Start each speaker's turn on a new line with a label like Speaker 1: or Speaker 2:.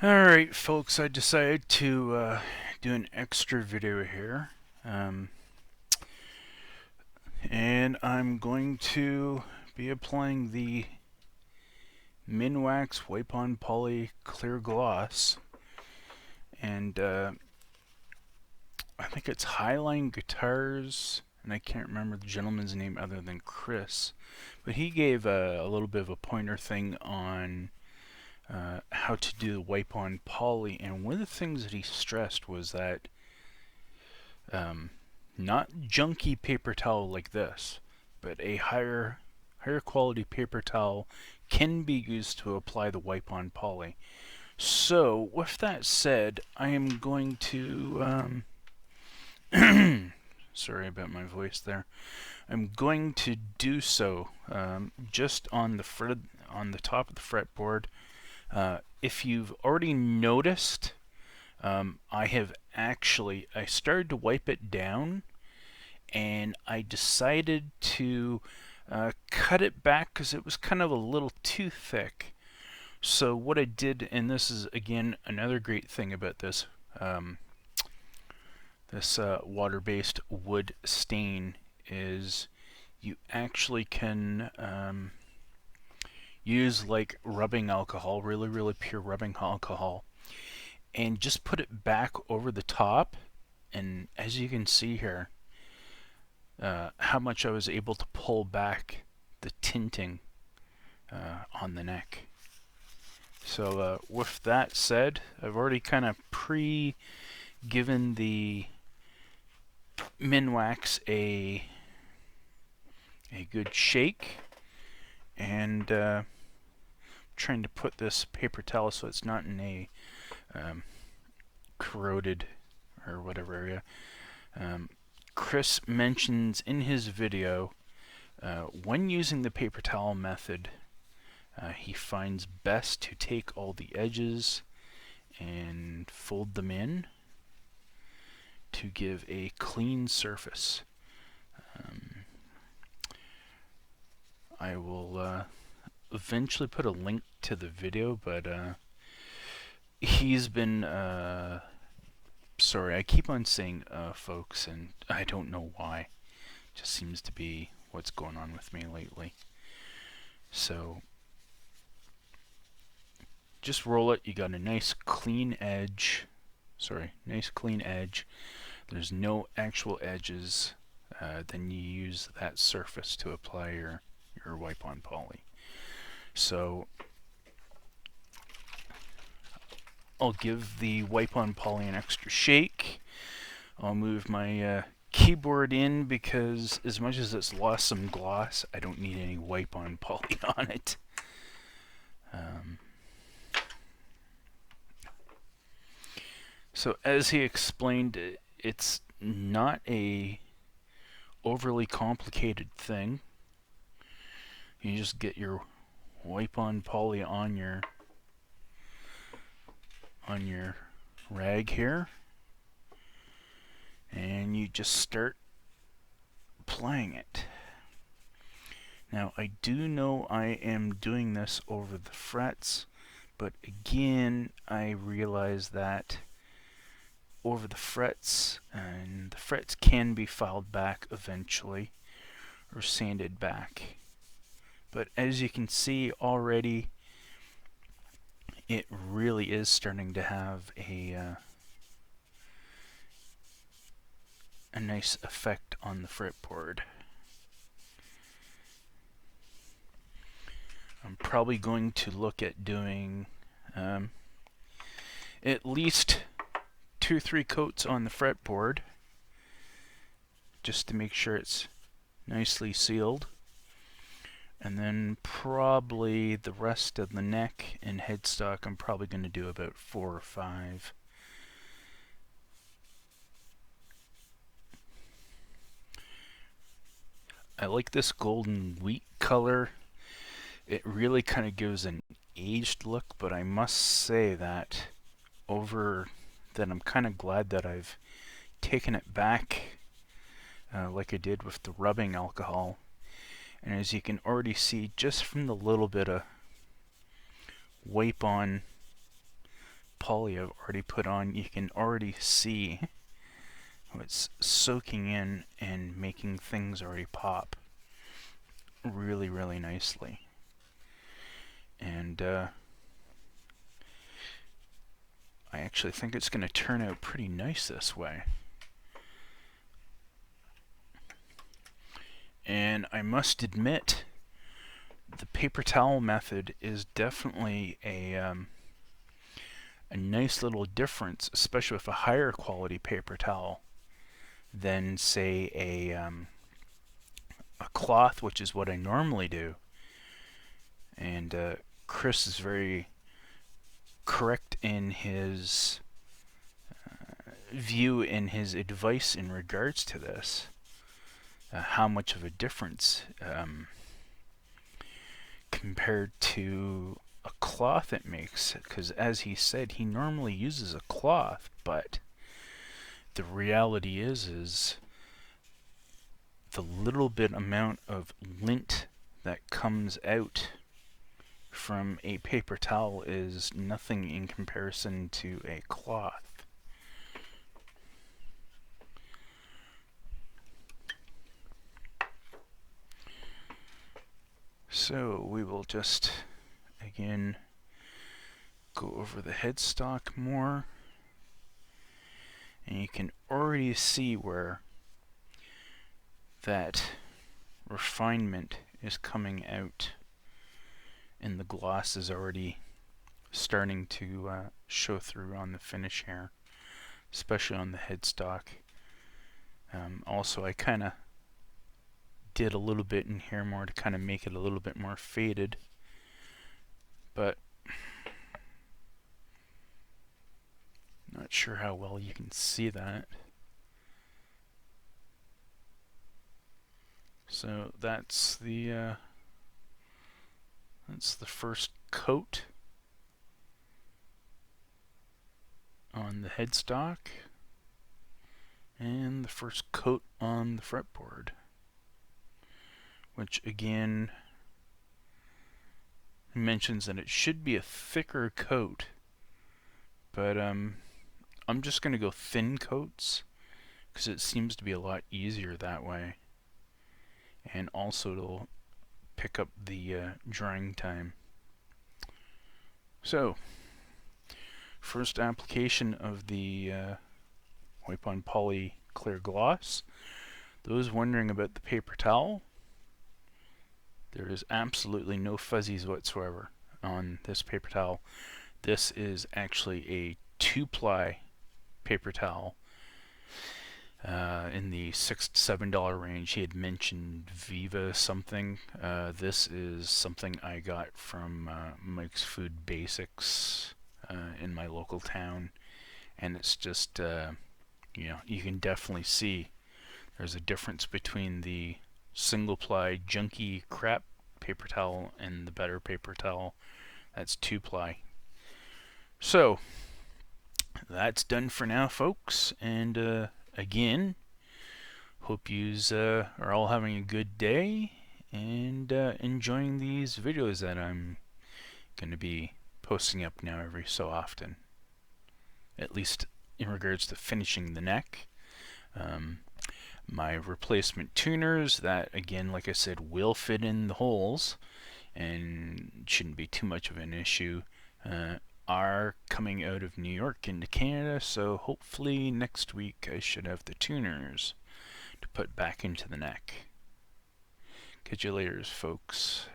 Speaker 1: Alright folks, I decided to do an extra video here. And I'm going to be applying the Minwax Wipe On Poly Clear Gloss. And I think it's Highline Guitars, and I can't remember the gentleman's name other than Chris. But he gave a little bit of a pointer thing on how to do the wipe on poly, and one of the things that he stressed was that not junky paper towel like this, but a higher quality paper towel can be used to apply the wipe on poly. So with that said, I am going to sorry about my voice there. I'm going to do so just on the top of the fretboard. If you've already noticed, I started to wipe it down, and I decided to cut it back because it was kind of a little too thick. So what I did, and this is again another great thing about this water-based wood stain, is you actually can use like rubbing alcohol, really pure rubbing alcohol, and just put it back over the top. And as you can see here, how much I was able to pull back the tinting on the neck. So with that said, I've already kind of given the Minwax a good shake, and trying to put this paper towel so it's not in a corroded or whatever area. Chris mentions in his video when using the paper towel method, he finds best to take all the edges and fold them in to give a clean surface. I will eventually put a link to the video, but he's been sorry, I keep on saying folks, and I don't know why. It just seems to be what's going on with me lately. So just roll it. You got a nice clean edge. Nice clean edge. There's no actual edges. Then you use that surface to apply your wipe on poly. So I'll give the wipe on poly an extra shake. I'll move my keyboard in because as much as it's lost some gloss, I don't need any wipe on poly on it. So as he explained, it's not a overly complicated thing. You just get your wipe on poly on your rag here, and you just start applying it. Now I do know I am doing this over the frets, but again I realize that over the frets, and the frets can be filed back eventually or sanded back. But as you can see already, it really is starting to have a nice effect on the fretboard. I'm probably going to look at doing at least 2-3 coats on the fretboard just to make sure it's nicely sealed, and then probably the rest of the neck and headstock I'm probably going to do about 4 or 5. I like this golden wheat color. It really kind of gives an aged look, but I must say that I'm kind of glad that I've taken it back like I did with the rubbing alcohol. And as you can already see, just from the little bit of wipe on poly I've already put on, you can already see how it's soaking in and making things already pop really, really nicely. And I actually think it's going to turn out pretty nice this way. And I must admit, the paper towel method is definitely a nice little difference, especially with a higher quality paper towel than, say, a cloth, which is what I normally do. And Chris is very correct in his view and his advice in regards to this. How much of a difference compared to a cloth it makes, because as he said, he normally uses a cloth, but the reality is the little bit amount of lint that comes out from a paper towel is nothing in comparison to a cloth. So we will just again go over the headstock more, and you can already see where that refinement is coming out, and the gloss is already starting to show through on the finish here, especially on the headstock. Also, I kind of did a little bit in here more to kind of make it a little bit more faded, but not sure how well you can see that. So that's the first coat on the headstock and the first coat on the fretboard, which again mentions that it should be a thicker coat, but I'm just going to go thin coats because it seems to be a lot easier that way, and also it'll pick up the drying time. So, first application of the Wipe On Poly Clear Gloss. Those wondering about the paper towel, there is absolutely no fuzzies whatsoever on this paper towel. This is actually a 2-ply paper towel in the $6 to $7 range. He had mentioned Viva something. This is something I got from Mike's Food Basics in my local town, and it's just you can definitely see there's a difference between the single-ply junky crap paper towel and the better paper towel that's 2-ply. So that's done for now, folks, and again, hope yous are all having a good day and enjoying these videos that I'm going to be posting up now every so often, at least in regards to finishing the neck. My replacement tuners that, again, like I said, will fit in the holes and shouldn't be too much of an issue, are coming out of New York into Canada, so hopefully next week I should have the tuners to put back into the neck. Catch you later, folks.